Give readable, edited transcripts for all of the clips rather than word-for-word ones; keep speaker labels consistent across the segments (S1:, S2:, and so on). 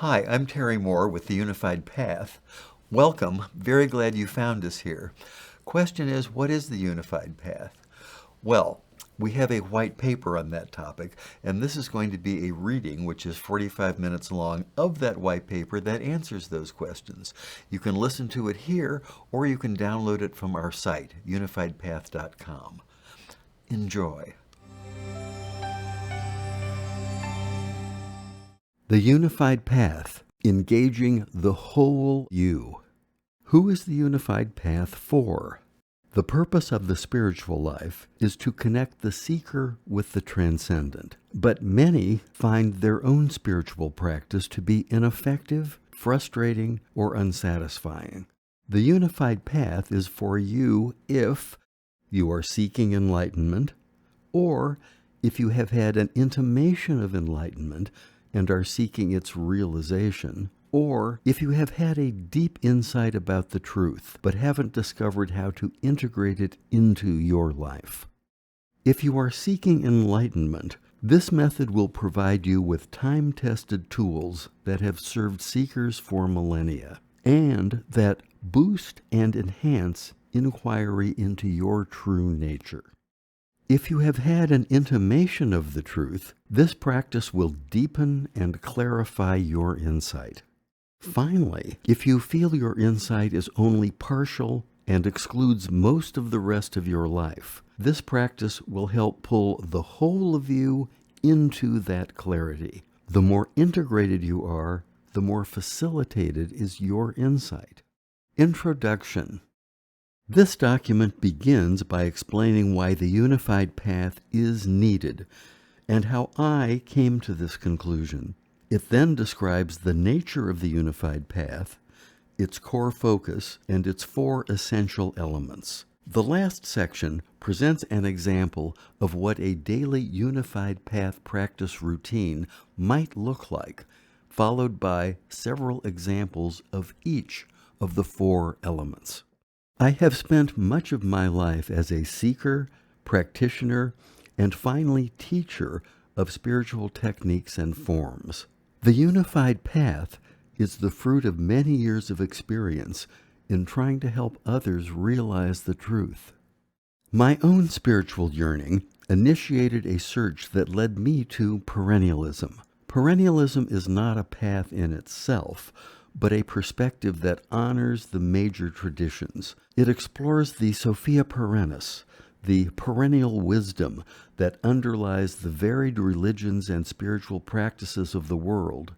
S1: Hi, I'm Terry Moore with the Unified Path. Welcome. Very glad you found us here. Question is, what is the Unified Path? Well, we have a white paper on that topic, and this is going to be a reading, which is 45 minutes long, of that white paper that answers those questions. You can listen to it here, or you can download it from our site, unifiedpath.com. Enjoy. The Unified Path, engaging the whole you. Who is the Unified Path for? The purpose of the spiritual life is to connect the seeker with the transcendent. But many find their own spiritual practice to be ineffective, frustrating, or unsatisfying. The Unified Path is for you if you are seeking enlightenment, or if you have had an intimation of enlightenment and are seeking its realization, or if you have had a deep insight about the truth but haven't discovered how to integrate it into your life. If you are seeking enlightenment, this method will provide you with time-tested tools that have served seekers for millennia, and that boost and enhance inquiry into your true nature. If you have had an intimation of the truth, this practice will deepen and clarify your insight. Finally, if you feel your insight is only partial and excludes most of the rest of your life, this practice will help pull the whole of you into that clarity. The more integrated you are, the more facilitated is your insight. Introduction. This document begins by explaining why the Unified Path is needed and how I came to this conclusion. It then describes the nature of the Unified Path, its core focus, and its 4 essential elements. The last section presents an example of what a daily Unified Path practice routine might look like, followed by several examples of each of the 4 elements. I have spent much of my life as a seeker, practitioner, and finally teacher of spiritual techniques and forms. The Unified Path is the fruit of many years of experience in trying to help others realize the truth. My own spiritual yearning initiated a search that led me to perennialism. Perennialism is not a path in itself, but a perspective that honors the major traditions. It explores the Sophia Perennis, the perennial wisdom that underlies the varied religions and spiritual practices of the world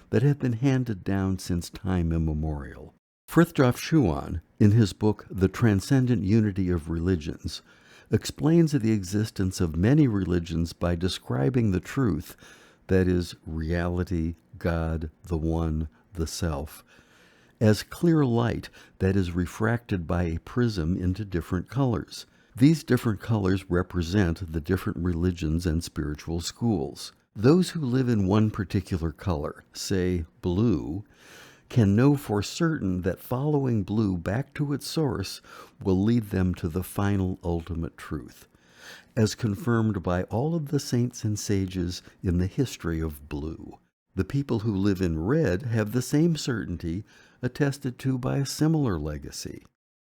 S1: that have been handed down since time immemorial. Frithjof Schuon, in his book The Transcendent Unity of Religions, explains the existence of many religions by describing the truth, that is, reality, God, the One, the Self, as clear light that is refracted by a prism into different colors. These different colors represent the different religions and spiritual schools. Those who live in one particular color, say blue, can know for certain that following blue back to its source will lead them to the final ultimate truth, as confirmed by all of the saints and sages in the history of blue. The people who live in red have the same certainty, attested to by a similar legacy.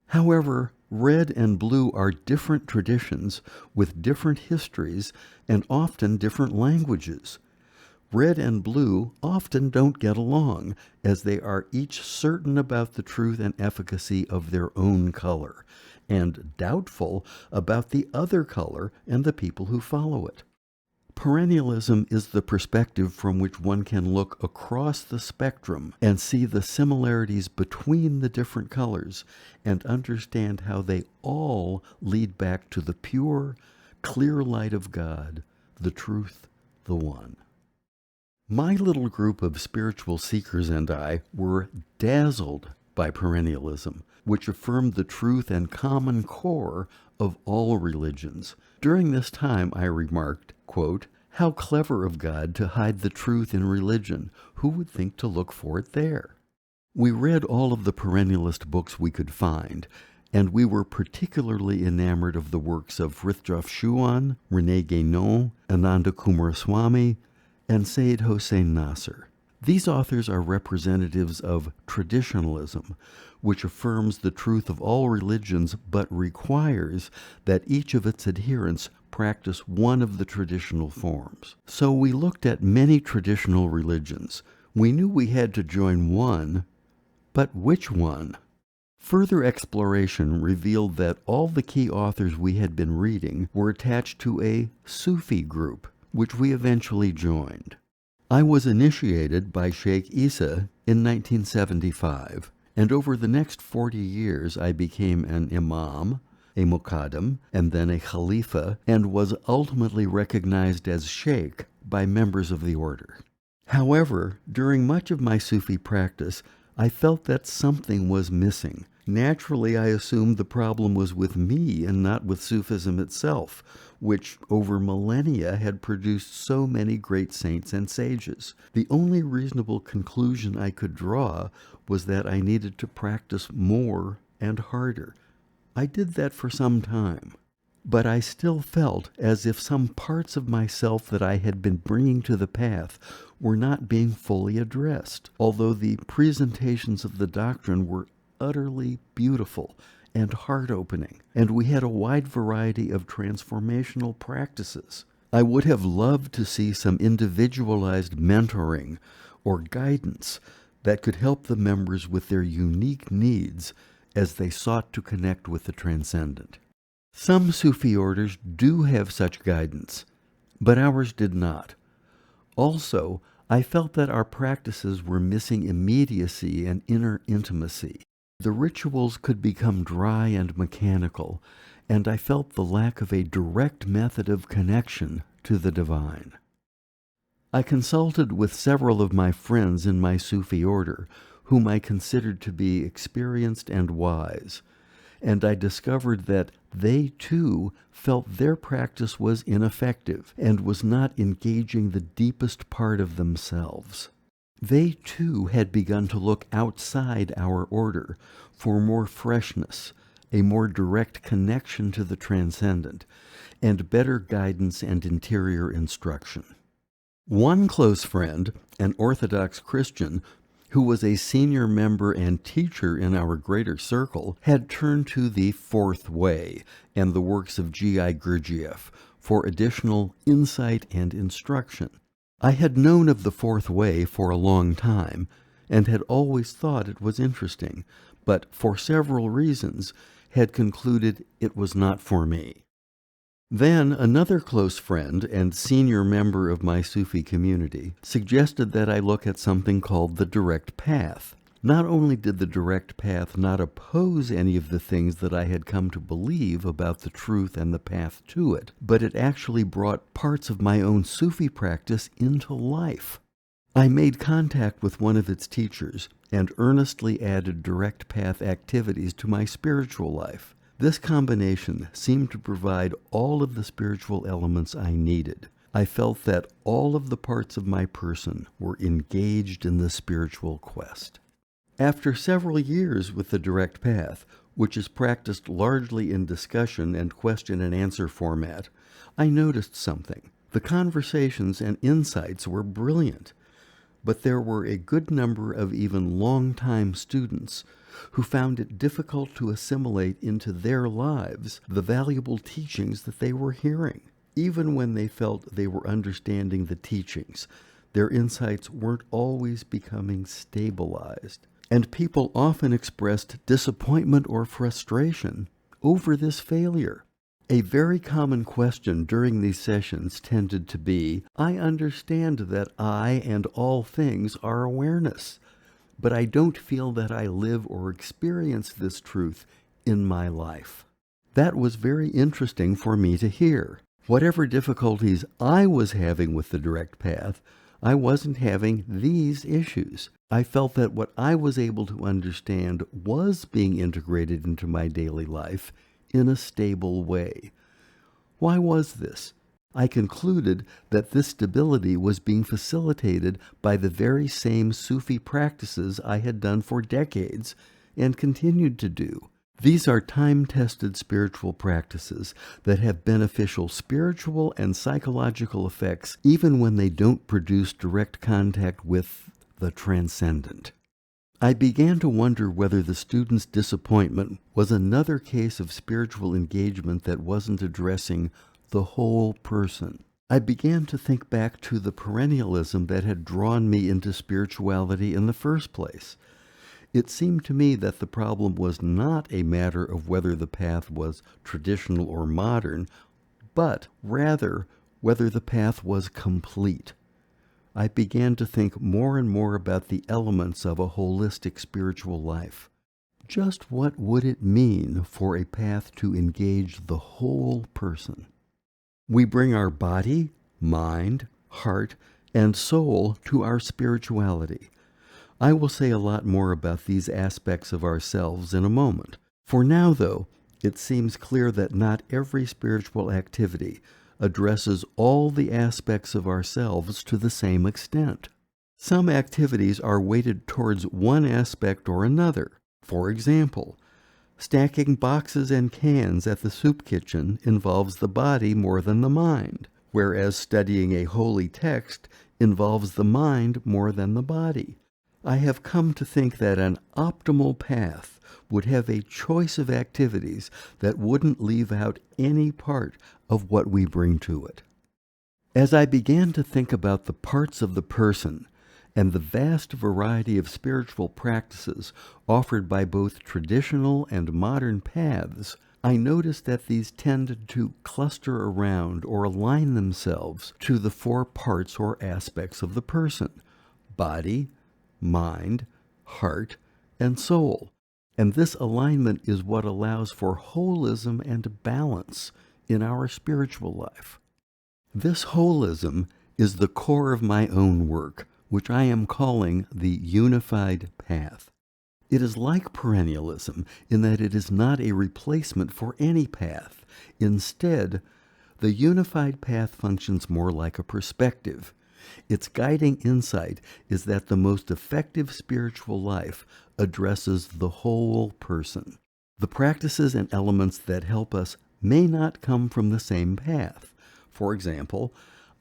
S1: However, red and blue are different traditions with different histories and often different languages. Red and blue often don't get along, as they are each certain about the truth and efficacy of their own color, and doubtful about the other color and the people who follow it. Perennialism is the perspective from which one can look across the spectrum and see the similarities between the different colors and understand how they all lead back to the pure, clear light of God, the truth, the One. My little group of spiritual seekers and I were dazzled by perennialism, which affirmed the truth and common core of all religions. During this time, I remarked, quote, "How clever of God to hide the truth in religion. Who would think to look for it there?" We read all of the perennialist books we could find, and we were particularly enamored of the works of Frithjof Schuon, René Guénon, Ananda Coomaraswamy, and Syed Hossein Nasr. These authors are representatives of traditionalism, which affirms the truth of all religions but requires that each of its adherents practice one of the traditional forms. So we looked at many traditional religions. We knew we had to join one, but which one? Further exploration revealed that all the key authors we had been reading were attached to a Sufi group, which we eventually joined. I was initiated by Sheikh Isa in 1975, and over the next 40 years I became an imam, a muqaddam, and then a khalifa, and was ultimately recognized as sheikh by members of the order. However, during much of my Sufi practice, I felt that something was missing. Naturally, I assumed the problem was with me and not with Sufism itself, which over millennia had produced so many great saints and sages. The only reasonable conclusion I could draw was that I needed to practice more and harder. I did that for some time, but I still felt as if some parts of myself that I had been bringing to the path were not being fully addressed, although the presentations of the doctrine were utterly beautiful and heart-opening, and we had a wide variety of transformational practices. I would have loved to see some individualized mentoring or guidance that could help the members with their unique needs as they sought to connect with the transcendent. Some Sufi orders do have such guidance, but ours did not. Also, I felt that our practices were missing immediacy and inner intimacy. The rituals could become dry and mechanical, and I felt the lack of a direct method of connection to the divine. I consulted with several of my friends in my Sufi order, whom I considered to be experienced and wise, and I discovered that they too felt their practice was ineffective and was not engaging the deepest part of themselves. They too had begun to look outside our order for more freshness, a more direct connection to the transcendent, and better guidance and interior instruction. One close friend, an Orthodox Christian, who was a senior member and teacher in our greater circle, had turned to the Fourth Way and the works of G.I. Gurdjieff for additional insight and instruction. I had known of the Fourth Way for a long time and had always thought it was interesting, but for several reasons had concluded it was not for me. Then another close friend and senior member of my Sufi community suggested that I look at something called the direct path. Not only did the direct path not oppose any of the things that I had come to believe about the truth and the path to it, but it actually brought parts of my own Sufi practice into life. I made contact with one of its teachers and earnestly added direct path activities to my spiritual life. This combination seemed to provide all of the spiritual elements I needed. I felt that all of the parts of my person were engaged in the spiritual quest. After several years with the direct path, which is practiced largely in discussion and question and answer format, I noticed something. The conversations and insights were brilliant, but there were a good number of even long-time students who found it difficult to assimilate into their lives the valuable teachings that they were hearing. Even when they felt they were understanding the teachings, their insights weren't always becoming stabilized. And people often expressed disappointment or frustration over this failure. A very common question during these sessions tended to be, I understand that I and all things are awareness, but I don't feel that I live or experience this truth in my life. That was very interesting for me to hear. Whatever difficulties I was having with the direct path, I wasn't having these issues. I felt that what I was able to understand was being integrated into my daily life in a stable way. Why was this? I concluded that this stability was being facilitated by the very same Sufi practices I had done for decades and continued to do. These are time-tested spiritual practices that have beneficial spiritual and psychological effects even when they don't produce direct contact with the transcendent. I began to wonder whether the student's disappointment was another case of spiritual engagement that wasn't addressing the whole person. I began to think back to the perennialism that had drawn me into spirituality in the first place. It seemed to me that the problem was not a matter of whether the path was traditional or modern, but rather whether the path was complete. I began to think more and more about the elements of a holistic spiritual life. Just what would it mean for a path to engage the whole person? We bring our body, mind, heart, and soul to our spirituality. I will say a lot more about these aspects of ourselves in a moment. For now, though, it seems clear that not every spiritual activity addresses all the aspects of ourselves to the same extent. Some activities are weighted towards one aspect or another. For example, stacking boxes and cans at the soup kitchen involves the body more than the mind, whereas studying a holy text involves the mind more than the body. I have come to think that an optimal path would have a choice of activities that wouldn't leave out any part of what we bring to it. As I began to think about the parts of the person and the vast variety of spiritual practices offered by both traditional and modern paths, I noticed that these tended to cluster around or align themselves to the four parts or aspects of the person: body, mind, heart, and soul. And this alignment is what allows for holism and balance in our spiritual life. This holism is the core of my own work, which I am calling the unified path. It is like perennialism in that it is not a replacement for any path. Instead, the unified path functions more like a perspective. Its guiding insight is that the most effective spiritual life addresses the whole person. The practices and elements that help us may not come from the same path. For example,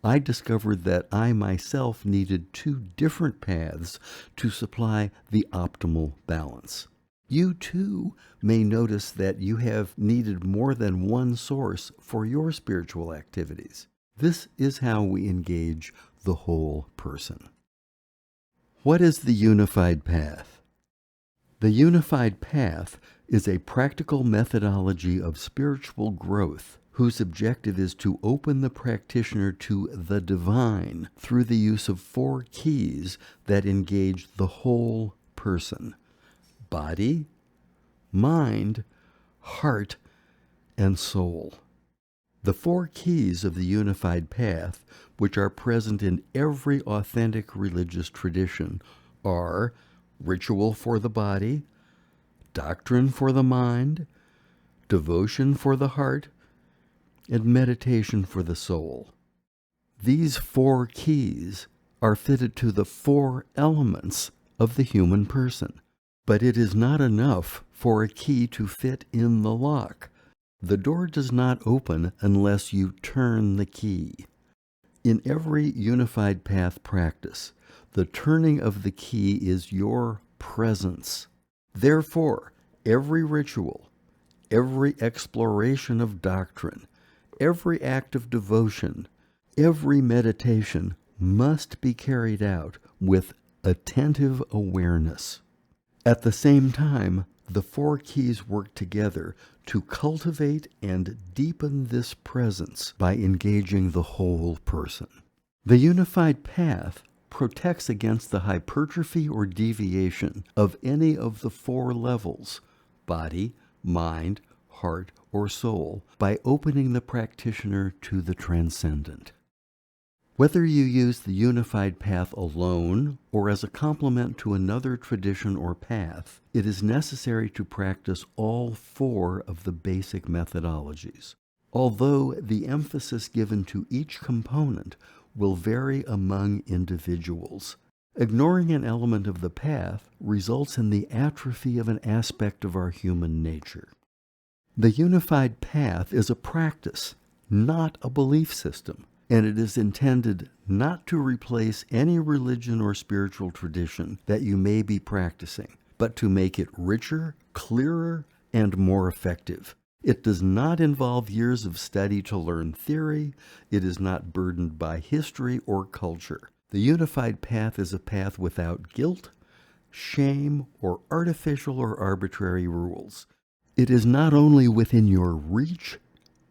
S1: I discovered that I myself needed two different paths to supply the optimal balance. You too may notice that you have needed more than one source for your spiritual activities. This is how we engage the whole person. What is the unified path? The unified path is a practical methodology of spiritual growth whose objective is to open the practitioner to the divine through the use of four keys that engage the whole person: body, mind, heart, and soul. The four keys of the unified path, which are present in every authentic religious tradition, are ritual for the body, doctrine for the mind, devotion for the heart, and meditation for the soul. These four keys are fitted to the four elements of the human person, but it is not enough for a key to fit in the lock. The door does not open unless you turn the key. In every unified path practice, the turning of the key is your presence. Therefore, every ritual, every exploration of doctrine, every act of devotion, every meditation must be carried out with attentive awareness. At the same time, the four keys work together to cultivate and deepen this presence by engaging the whole person. The unified path protects against the hypertrophy or deviation of any of the four levels: body, mind, heart, or soul, by opening the practitioner to the transcendent. Whether you use the unified path alone or as a complement to another tradition or path, it is necessary to practice all four of the basic methodologies. Although the emphasis given to each component will vary among individuals, ignoring an element of the path results in the atrophy of an aspect of our human nature. The unified path is a practice, not a belief system, and it is intended not to replace any religion or spiritual tradition that you may be practicing, but to make it richer, clearer, and more effective. It does not involve years of study to learn theory. It is not burdened by history or culture. The unified path is a path without guilt, shame, or artificial or arbitrary rules. It is not only within your reach,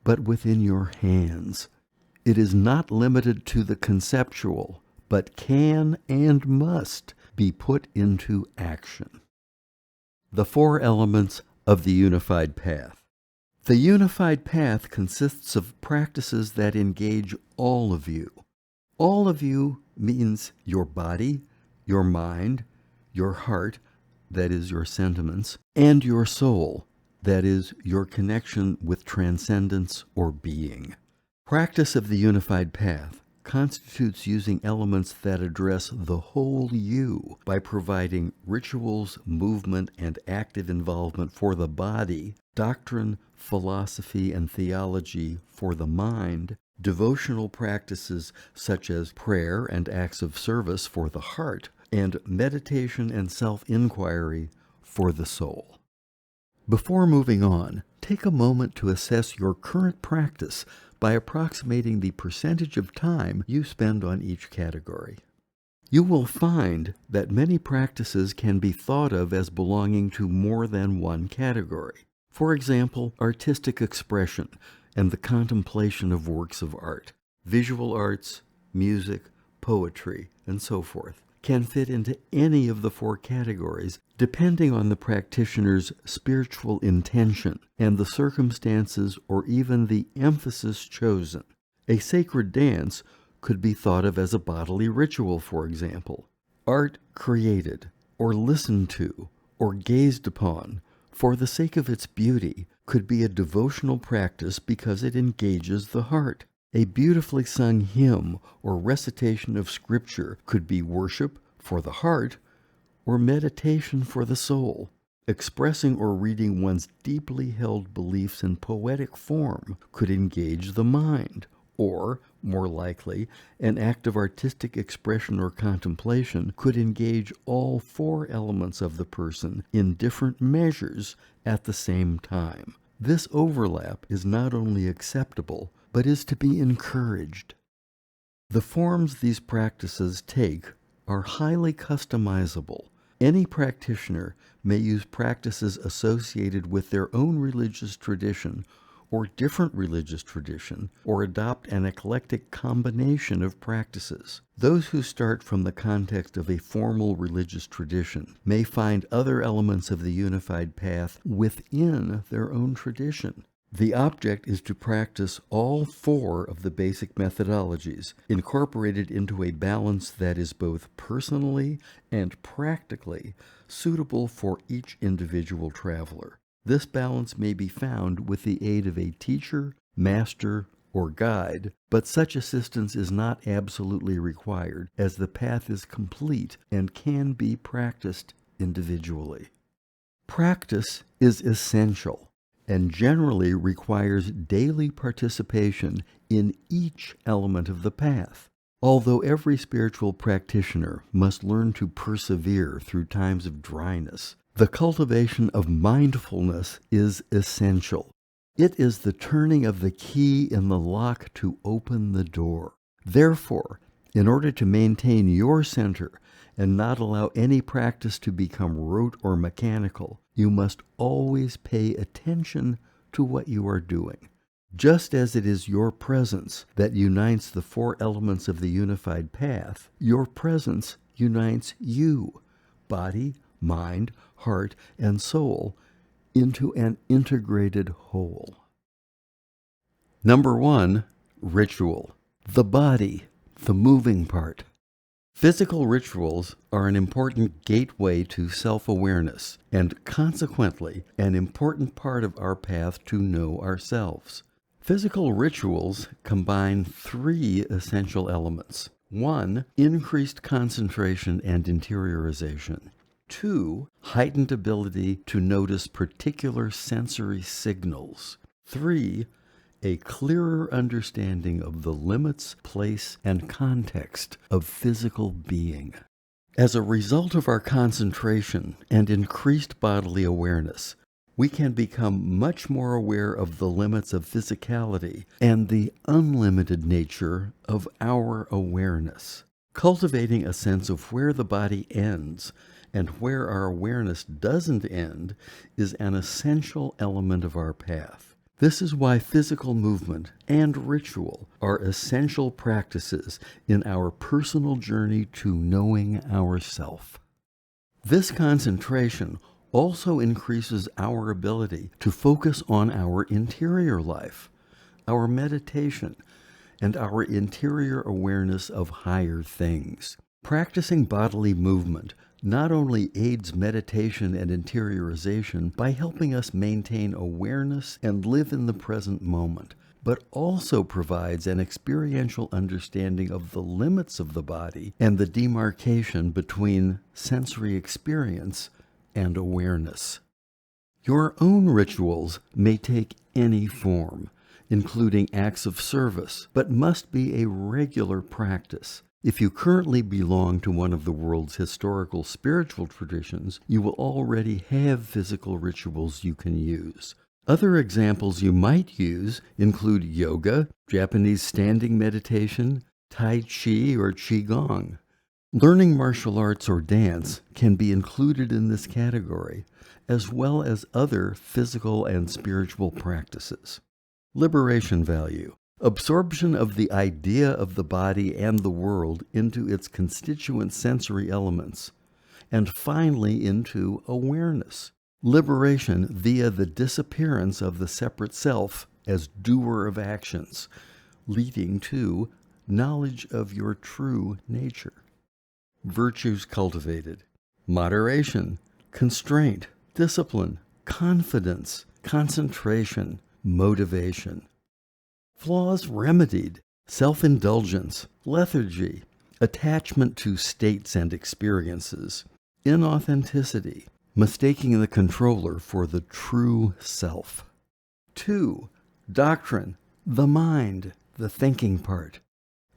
S1: but within your hands. It is not limited to the conceptual, but can and must be put into action. The 4 elements of the unified path. The unified path consists of practices that engage all of you. All of you means your body, your mind, your heart, that is your sentiments, and your soul, that is your connection with transcendence or being. Practice of the unified path constitutes using elements that address the whole you by providing rituals, movement, and active involvement for the body, doctrine, philosophy, and theology for the mind, devotional practices such as prayer and acts of service for the heart, and meditation and self-inquiry for the soul. Before moving on, take a moment to assess your current practice by approximating the percentage of time you spend on each category. You will find that many practices can be thought of as belonging to more than one category. For example, artistic expression and the contemplation of works of art, visual arts, music, poetry, and so forth, can fit into any of the 4 categories depending on the practitioner's spiritual intention and the circumstances or even the emphasis chosen. A sacred dance could be thought of as a bodily ritual, for example. Art created, or listened to, or gazed upon, for the sake of its beauty, could be a devotional practice because it engages the heart. A beautifully sung hymn or recitation of Scripture could be worship for the heart or meditation for the soul. Expressing or reading one's deeply held beliefs in poetic form could engage the mind, or, more likely, an act of artistic expression or contemplation could engage all 4 elements of the person in different measures at the same time. This overlap is not only acceptable, but is to be encouraged. The forms these practices take are highly customizable. Any practitioner may use practices associated with their own religious tradition or different religious tradition, or adopt an eclectic combination of practices. Those who start from the context of a formal religious tradition may find other elements of the unified path within their own tradition. The object is to practice all 4 of the basic methodologies, incorporated into a balance that is both personally and practically suitable for each individual traveler. This balance may be found with the aid of a teacher, master, or guide, but such assistance is not absolutely required, as the path is complete and can be practiced individually. Practice is essential and generally requires daily participation in each element of the path. Although every spiritual practitioner must learn to persevere through times of dryness, the cultivation of mindfulness is essential. It is the turning of the key in the lock to open the door. Therefore, in order to maintain your center and not allow any practice to become rote or mechanical, you must always pay attention to what you are doing. Just as it is your presence that unites the 4 elements of the unified path, your presence unites you, body, mind, heart, and soul, into an integrated whole. Number 1, ritual. The body, the moving part. Physical rituals are an important gateway to self-awareness and, consequently, an important part of our path to know ourselves. Physical rituals combine 3 essential elements. 1, increased concentration and interiorization. 2, heightened ability to notice particular sensory signals. 3, a clearer understanding of the limits, place, and context of physical being. As a result of our concentration and increased bodily awareness, we can become much more aware of the limits of physicality and the unlimited nature of our awareness. Cultivating a sense of where the body ends and where our awareness doesn't end is an essential element of our path. This is why physical movement and ritual are essential practices in our personal journey to knowing ourself. This concentration also increases our ability to focus on our interior life, our meditation, and our interior awareness of higher things. Practicing bodily movement not only aids meditation and interiorization by helping us maintain awareness and live in the present moment, but also provides an experiential understanding of the limits of the body and the demarcation between sensory experience and awareness. Your own rituals may take any form, including acts of service, but must be a regular practice. If you currently belong to one of the world's historical spiritual traditions, you will already have physical rituals you can use. Other examples you might use include yoga, Japanese standing meditation, Tai Chi or Qigong. Learning martial arts or dance can be included in this category, as well as other physical and spiritual practices. Liberation value. Absorption of the idea of the body and the world into its constituent sensory elements, and finally into awareness. Liberation via the disappearance of the separate self as doer of actions, leading to knowledge of your true nature. Virtues cultivated. Moderation, constraint, discipline, confidence, concentration, motivation. Flaws remedied. Self-indulgence, lethargy, attachment to states and experiences, inauthenticity, mistaking the controller for the true self. 2. Doctrine, the mind, the thinking part.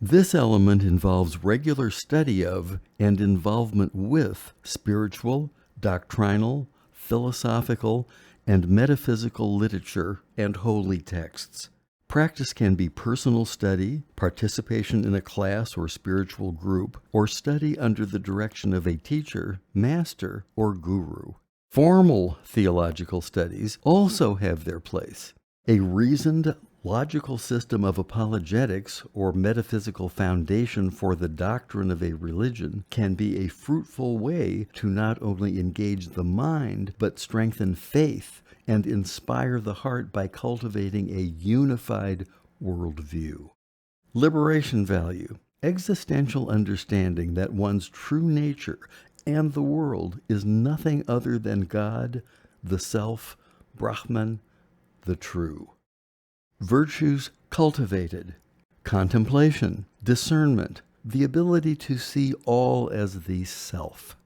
S1: This element involves regular study of and involvement with spiritual, doctrinal, philosophical, and metaphysical literature and holy texts. Practice can be personal study, participation in a class or spiritual group, or study under the direction of a teacher, master, or guru. Formal theological studies also have their place. A reasoned, logical system of apologetics or metaphysical foundation for the doctrine of a religion can be a fruitful way to not only engage the mind, but strengthen faith and inspire the heart by cultivating a unified worldview. Liberation value, existential understanding that one's true nature and the world is nothing other than God, the Self, Brahman, the True. Virtues cultivated, contemplation, discernment, the ability to see all as the Self.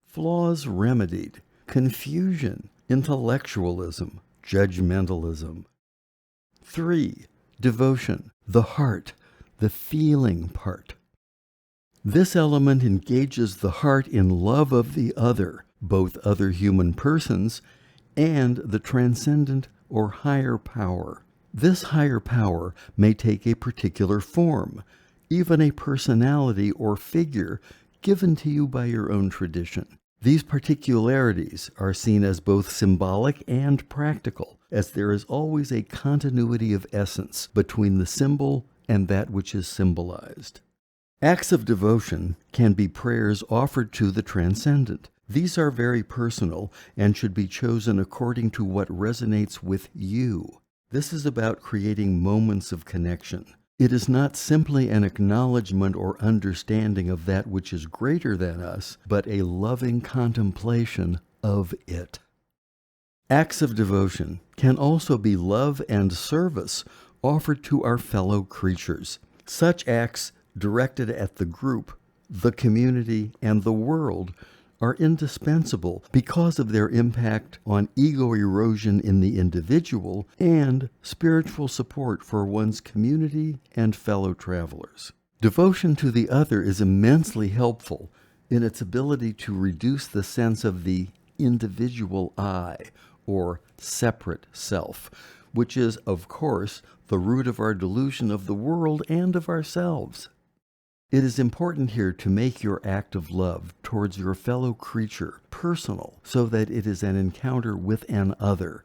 S1: Flaws remedied, confusion, intellectualism, judgmentalism. 3. Devotion, the heart, the feeling part. This element engages the heart in love of the other, both other human persons and the transcendent or higher power. This higher power may take a particular form, even a personality or figure given to you by your own tradition. These particularities are seen as both symbolic and practical, as there is always a continuity of essence between the symbol and that which is symbolized. Acts of devotion can be prayers offered to the transcendent. These are very personal and should be chosen according to what resonates with you. This is about creating moments of connection. It is not simply an acknowledgement or understanding of that which is greater than us, but a loving contemplation of it. Acts of devotion can also be love and service offered to our fellow creatures. Such acts directed at the group, the community, and the world are indispensable because of their impact on ego erosion in the individual and spiritual support for one's community and fellow travelers. Devotion to the other is immensely helpful in its ability to reduce the sense of the individual I, or separate self, which is, of course, the root of our delusion of the world and of ourselves. It is important here to make your act of love towards your fellow creature personal so that it is an encounter with an other.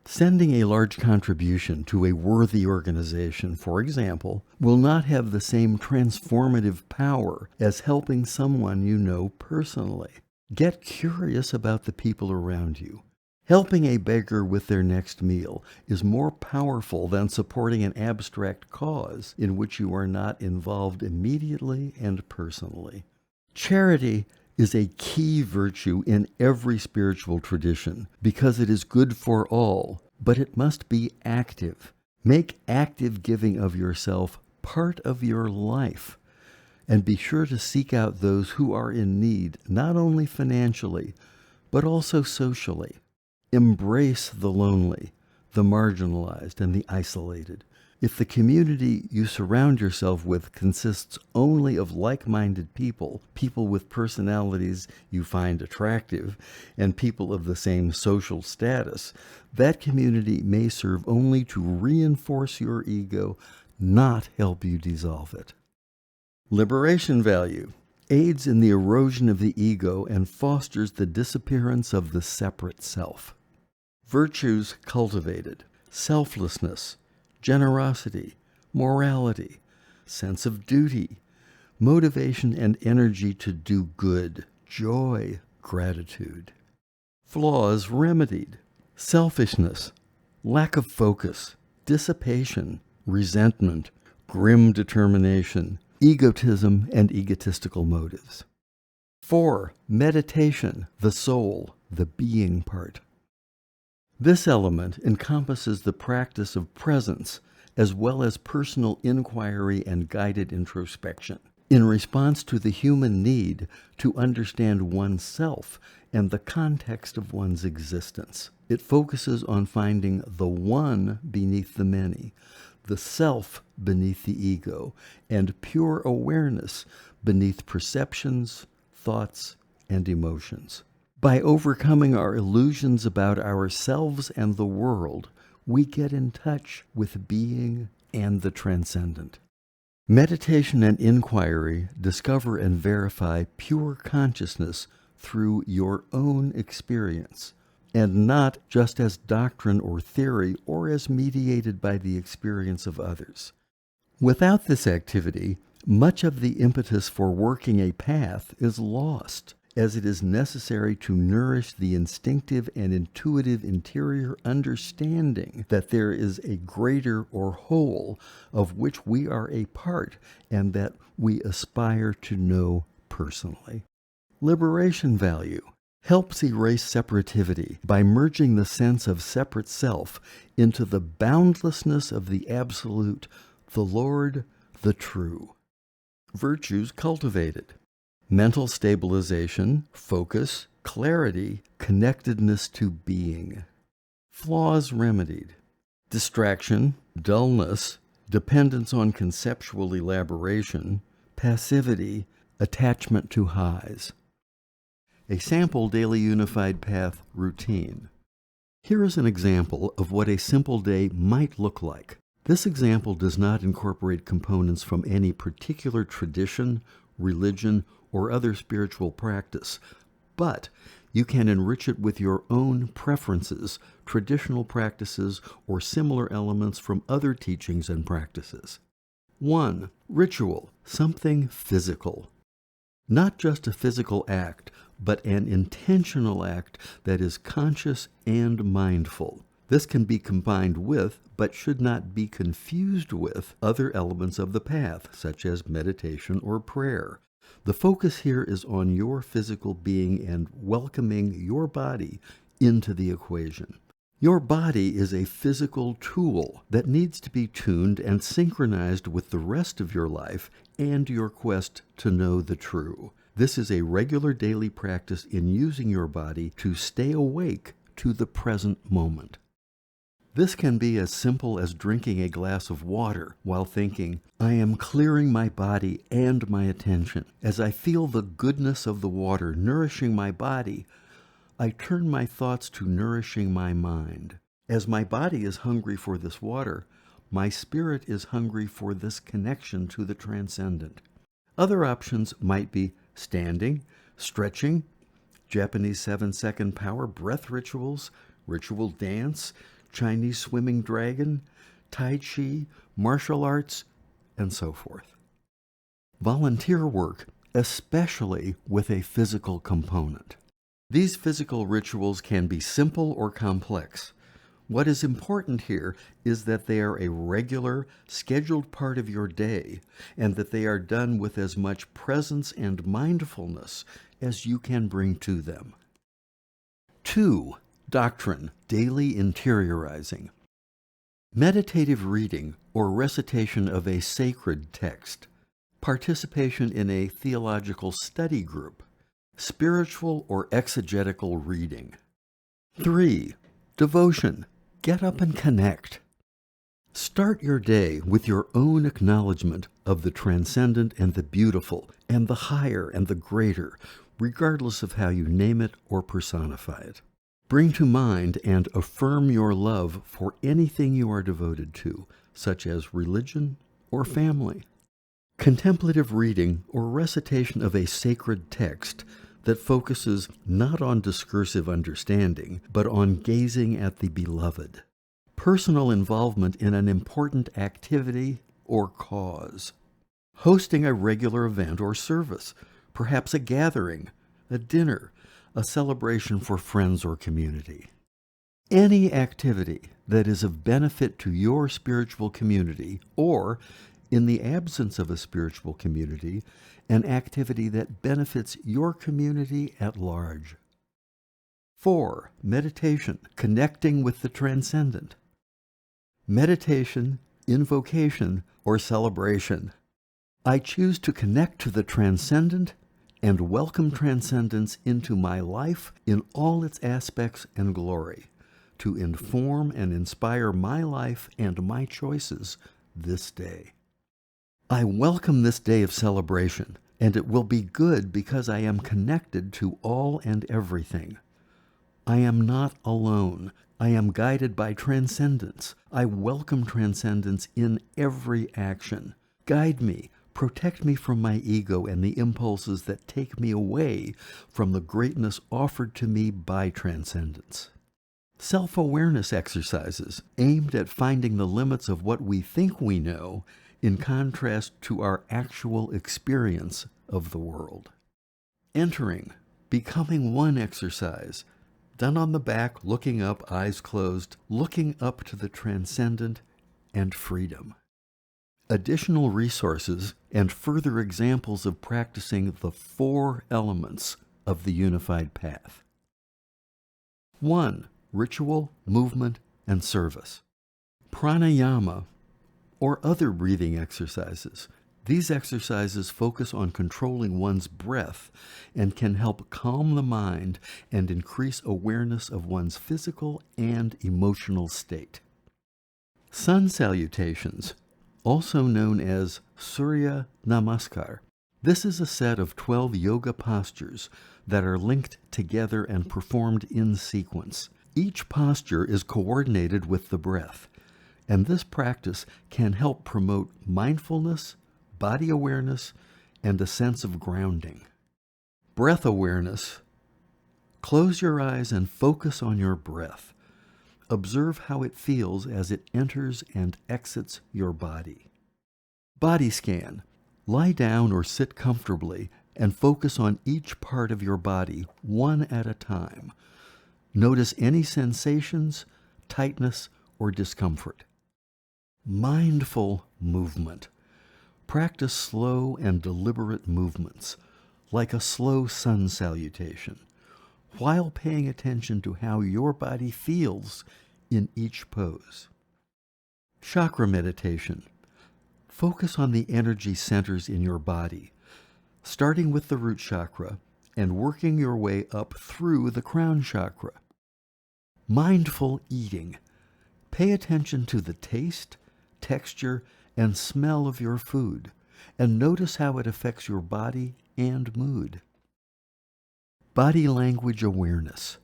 S1: Sending a large contribution to a worthy organization, for example, will not have the same transformative power as helping someone you know personally. Get curious about the people around you. Helping a beggar with their next meal is more powerful than supporting an abstract cause in which you are not involved immediately and personally. Charity is a key virtue in every spiritual tradition because it is good for all, but it must be active. Make active giving of yourself part of your life, and be sure to seek out those who are in need, not only financially, but also socially. Embrace the lonely, the marginalized, and the isolated. If the community you surround yourself with consists only of like-minded people, people with personalities you find attractive, and people of the same social status, that community may serve only to reinforce your ego, not help you dissolve it. Liberation value aids in the erosion of the ego and fosters the disappearance of the separate self. Virtues cultivated: selflessness, generosity, morality, sense of duty, motivation and energy to do good, joy, gratitude. Flaws remedied: selfishness, lack of focus, dissipation, resentment, grim determination, egotism and egotistical motives. 4. Meditation, the soul, the being part. This element encompasses the practice of presence as well as personal inquiry and guided introspection, in response to the human need to understand oneself and the context of one's existence. It focuses on finding the one beneath the many, the self beneath the ego, and pure awareness beneath perceptions, thoughts, and emotions. By overcoming our illusions about ourselves and the world, we get in touch with being and the transcendent. Meditation and inquiry discover and verify pure consciousness through your own experience, and not just as doctrine or theory or as mediated by the experience of others. Without this activity, much of the impetus for working a path is lost, as it is necessary to nourish the instinctive and intuitive interior understanding that there is a greater or whole of which we are a part and that we aspire to know personally. Liberation value helps erase separativity by merging the sense of separate self into the boundlessness of the absolute, the Lord, the true. Virtues cultivated: mental stabilization, focus, clarity, connectedness to being. Flaws remedied: distraction, dullness, dependence on conceptual elaboration, passivity, attachment to highs. A sample daily unified path routine. Here is an example of what a simple day might look like. This example does not incorporate components from any particular tradition, religion, or other spiritual practice, but you can enrich it with your own preferences, traditional practices, or similar elements from other teachings and practices. 1. Ritual, something physical. Not just a physical act, but an intentional act that is conscious and mindful. This can be combined with, but should not be confused with, other elements of the path, such as meditation or prayer. The focus here is on your physical being and welcoming your body into the equation. Your body is a physical tool that needs to be tuned and synchronized with the rest of your life and your quest to know the true. This is a regular daily practice in using your body to stay awake to the present moment. This can be as simple as drinking a glass of water while thinking, I am clearing my body and my attention. As I feel the goodness of the water nourishing my body, I turn my thoughts to nourishing my mind. As my body is hungry for this water, my spirit is hungry for this connection to the transcendent. Other options might be standing, stretching, Japanese 7-second power breath rituals, ritual dance, Chinese swimming dragon, Tai Chi, martial arts, and so forth. Volunteer work, especially with a physical component. These physical rituals can be simple or complex. What is important here is that they are a regular, scheduled part of your day, and that they are done with as much presence and mindfulness as you can bring to them. 2. Doctrine, daily interiorizing. Meditative reading or recitation of a sacred text, participation in a theological study group, spiritual or exegetical reading. 3. Devotion, get up and connect. Start your day with your own acknowledgement of the transcendent and the beautiful, and the higher and the greater, regardless of how you name it or personify it. Bring to mind and affirm your love for anything you are devoted to, such as religion or family. Contemplative reading or recitation of a sacred text that focuses not on discursive understanding, but on gazing at the beloved. Personal involvement in an important activity or cause. Hosting a regular event or service, perhaps a gathering, a dinner, a celebration for friends or community. Any activity that is of benefit to your spiritual community, or, in the absence of a spiritual community, an activity that benefits your community at large. 4. Meditation, connecting with the transcendent. Meditation, invocation, or celebration. I choose to connect to the transcendent and welcome transcendence into my life in all its aspects and glory, to inform and inspire my life and my choices this day. I welcome this day of celebration, and it will be good because I am connected to all and everything. I am not alone. I am guided by transcendence. I welcome transcendence in every action. Guide me. Protect me from my ego and the impulses that take me away from the greatness offered to me by transcendence. Self-awareness exercises aimed at finding the limits of what we think we know in contrast to our actual experience of the world. Entering, becoming one exercise, done on the back, looking up, eyes closed, looking up to the transcendent and freedom. Additional resources and further examples of practicing the 4 elements of the unified path. 1. Ritual, movement, and service. Pranayama, or other breathing exercises. These exercises focus on controlling one's breath and can help calm the mind and increase awareness of one's physical and emotional state. Sun salutations, also known as Surya Namaskar. This is a set of 12 yoga postures that are linked together and performed in sequence. Each posture is coordinated with the breath, and this practice can help promote mindfulness, body awareness, and a sense of grounding. Breath awareness. Close your eyes and focus on your breath. Observe how it feels as it enters and exits your body. Body scan. Lie down or sit comfortably and focus on each part of your body, one at a time. Notice any sensations, tightness, or discomfort. Mindful movement. Practice slow and deliberate movements, like a slow sun salutation, while paying attention to how your body feels in each pose. Chakra meditation. Focus on the energy centers in your body. starting with the root chakra and working your way up through the crown chakra. Mindful eating. Pay attention to the taste, texture, and smell of your food, and notice how it affects your body and mood. Body language awareness.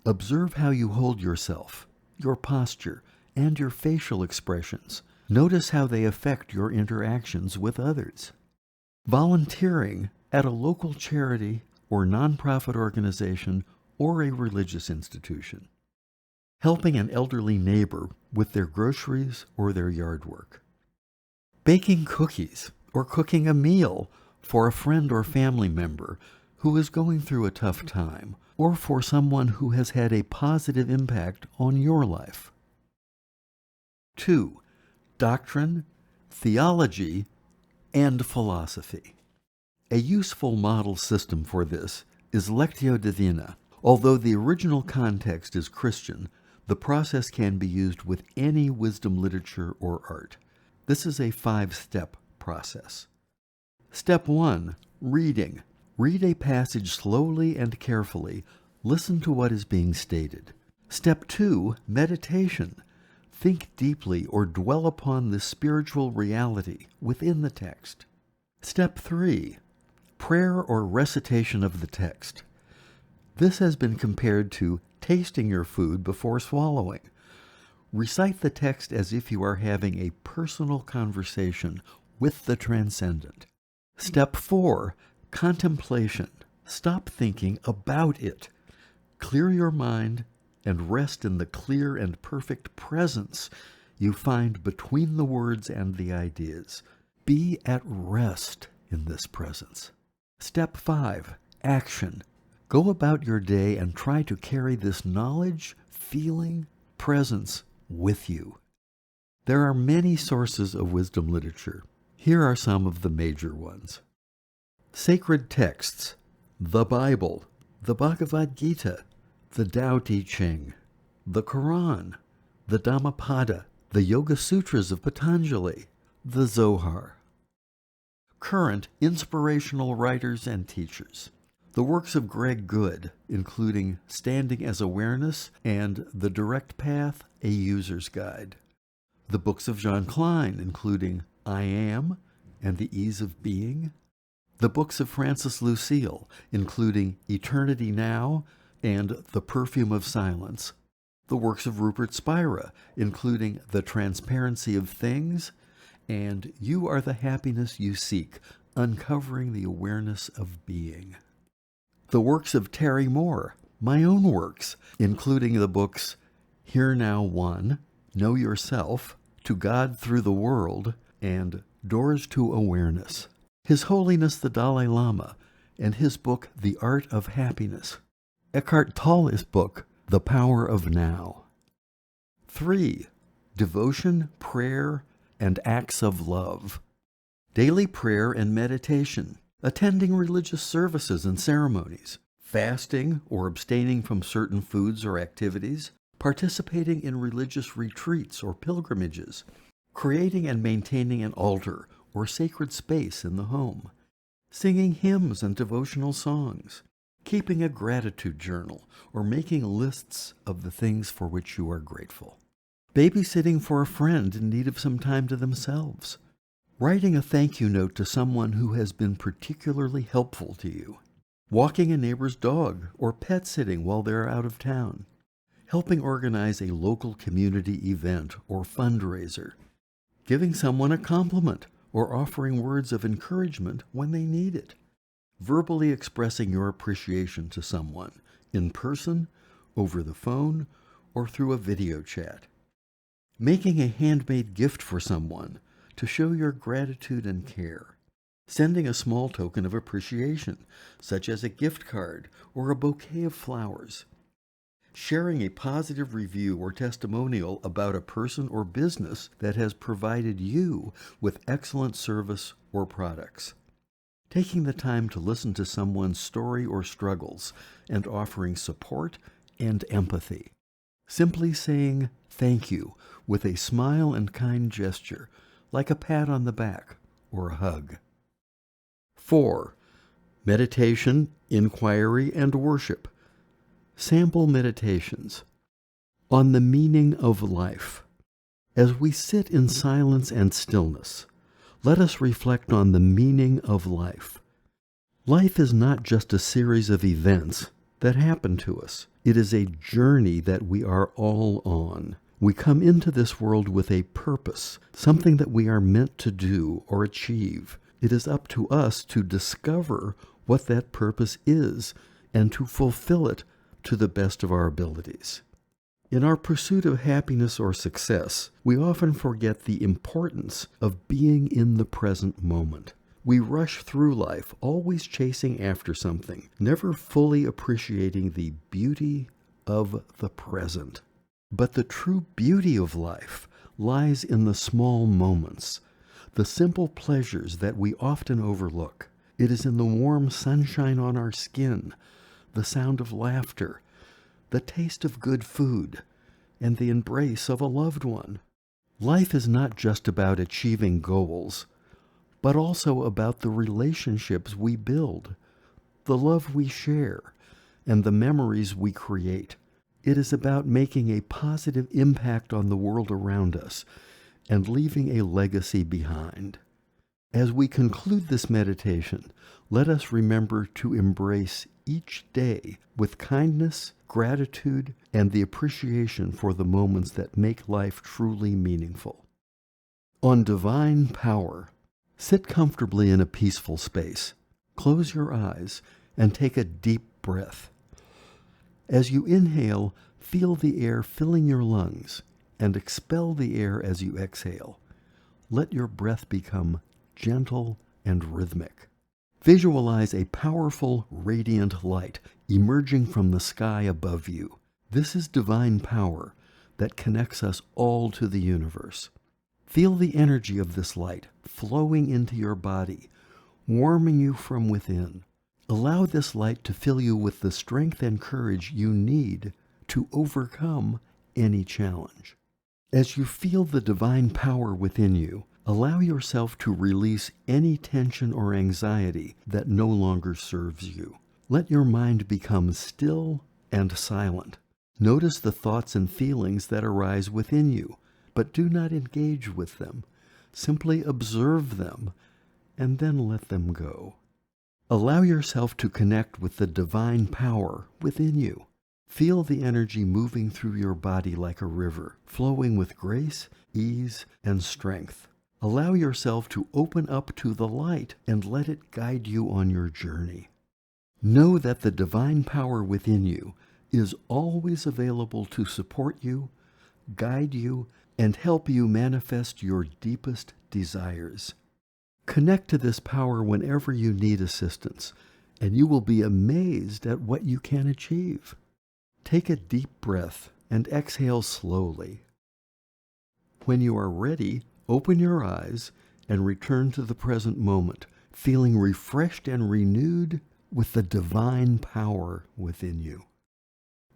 S1: Observe how you hold yourself, your posture, and your facial expressions. Notice how they affect your interactions with others. Volunteering at a local charity or nonprofit organization or a religious institution. Helping an elderly neighbor with their groceries or their yard work. Baking cookies or cooking a meal for a friend or family member who is going through a tough time, or for someone who has had a positive impact on your life. 2. Doctrine, theology, and philosophy. A useful model system for this is Lectio Divina. Although the original context is Christian, the process can be used with any wisdom literature or art. This is a 5-step process. Step 1. Reading. Read a passage slowly and carefully. Listen to what is being stated. Step 2. Meditation. Think deeply or dwell upon the spiritual reality within the text. Step 3. Prayer or recitation of the text. This has been compared to tasting your food before swallowing. Recite the text as if you are having a personal conversation with the transcendent. Step 4. Contemplation. Stop thinking about it. Clear your mind and rest in the clear and perfect presence you find between the words and the ideas. Be at rest in this presence. Step 5. Action. Go about your day and try to carry this knowledge, feeling, presence with you. There are many sources of wisdom literature. Here are some of the major ones. Sacred texts: the Bible, the Bhagavad Gita, the Tao Te Ching, the Quran, the Dhammapada, the Yoga Sutras of Patanjali, the Zohar. Current inspirational writers and teachers. The works of Greg Good, including Standing as Awareness and The Direct Path, A User's Guide. The books of John Klein, including I Am and The Ease of Being. The books of Francis Lucille, including Eternity Now and The Perfume of Silence. The works of Rupert Spira, including The Transparency of Things and You Are the Happiness You Seek, Uncovering the Awareness of Being. The works of Terry Moore, my own works, including the books Here Now One, Know Yourself, To God Through the World, and Doors to Awareness. His Holiness the Dalai Lama, and his book The Art of Happiness. Eckhart Tolle's book The Power of Now. 3. Devotion, prayer, and acts of love. Daily prayer and meditation. Attending religious services and ceremonies, fasting or abstaining from certain foods or activities, participating in religious retreats or pilgrimages, creating and maintaining an altar or sacred space in the home, singing hymns and devotional songs, keeping a gratitude journal or making lists of the things for which you are grateful, babysitting for a friend in need of some time to themselves, writing a thank you note to someone who has been particularly helpful to you, walking a neighbor's dog or pet sitting while they're out of town, helping organize a local community event or fundraiser, giving someone a compliment or offering words of encouragement when they need it, verbally expressing your appreciation to someone in person, over the phone, or through a video chat, making a handmade gift for someone to show your gratitude and care, sending a small token of appreciation, such as a gift card or a bouquet of flowers, sharing a positive review or testimonial about a person or business that has provided you with excellent service or products, taking the time to listen to someone's story or struggles and offering support and empathy, simply saying thank you with a smile and kind gesture, like a pat on the back or a hug. 4. Meditation, inquiry, and worship. Sample meditations on the meaning of life. As we sit in silence and stillness, let us reflect on the meaning of life. Life is not just a series of events that happen to us. It is a journey that we are all on. We come into this world with a purpose, something that we are meant to do or achieve. It is up to us to discover what that purpose is and to fulfill it to the best of our abilities. In our pursuit of happiness or success, we often forget the importance of being in the present moment. We rush through life, always chasing after something, never fully appreciating the beauty of the present. But the true beauty of life lies in the small moments, the simple pleasures that we often overlook. It is in the warm sunshine on our skin, the sound of laughter, the taste of good food, and the embrace of a loved one. Life is not just about achieving goals, but also about the relationships we build, the love we share, and the memories we create. It is about making a positive impact on the world around us and leaving a legacy behind. As we conclude this meditation, let us remember to embrace each day with kindness, gratitude, and the appreciation for the moments that make life truly meaningful. On divine power, sit comfortably in a peaceful space. Close your eyes and take a deep breath. As you inhale, feel the air filling your lungs and expel the air as you exhale. Let your breath become gentle and rhythmic. Visualize a powerful, radiant light emerging from the sky above you. This is divine power that connects us all to the universe. Feel the energy of this light flowing into your body, warming you from within. Allow this light to fill you with the strength and courage you need to overcome any challenge. As you feel the divine power within you, allow yourself to release any tension or anxiety that no longer serves you. Let your mind become still and silent. Notice the thoughts and feelings that arise within you, but do not engage with them. Simply observe them and then let them go. Allow yourself to connect with the divine power within you. Feel the energy moving through your body like a river, flowing with grace, ease, and strength. Allow yourself to open up to the light and let it guide you on your journey. Know that the divine power within you is always available to support you, guide you, and help you manifest your deepest desires. Connect to this power whenever you need assistance, and you will be amazed at what you can achieve. Take a deep breath and exhale slowly. When you are ready, open your eyes and return to the present moment, feeling refreshed and renewed with the divine power within you.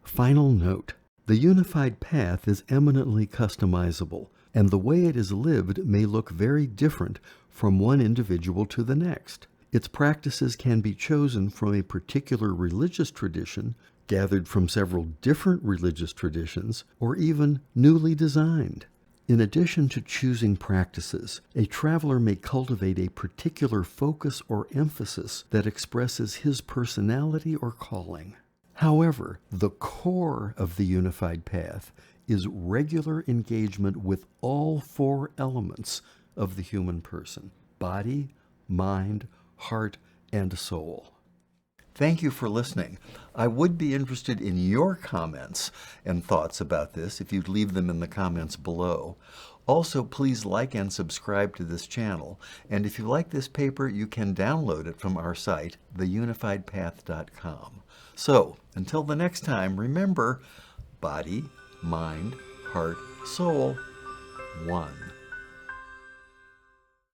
S1: Final note: the unified path is eminently customizable, and the way it is lived may look very different from one individual to the next. Its practices can be chosen from a particular religious tradition, gathered from several different religious traditions, or even newly designed. In addition to choosing practices, a traveler may cultivate a particular focus or emphasis that expresses his personality or calling. However, the core of the unified path is regular engagement with all four elements of the human person: body, mind, heart, and soul. Thank you for listening. I would be interested in your comments and thoughts about this if you'd leave them in the comments below. Also, please like and subscribe to this channel. And if you like this paper, you can download it from our site, theunifiedpath.com. So, until the next time, remember, body, mind, heart, soul, one.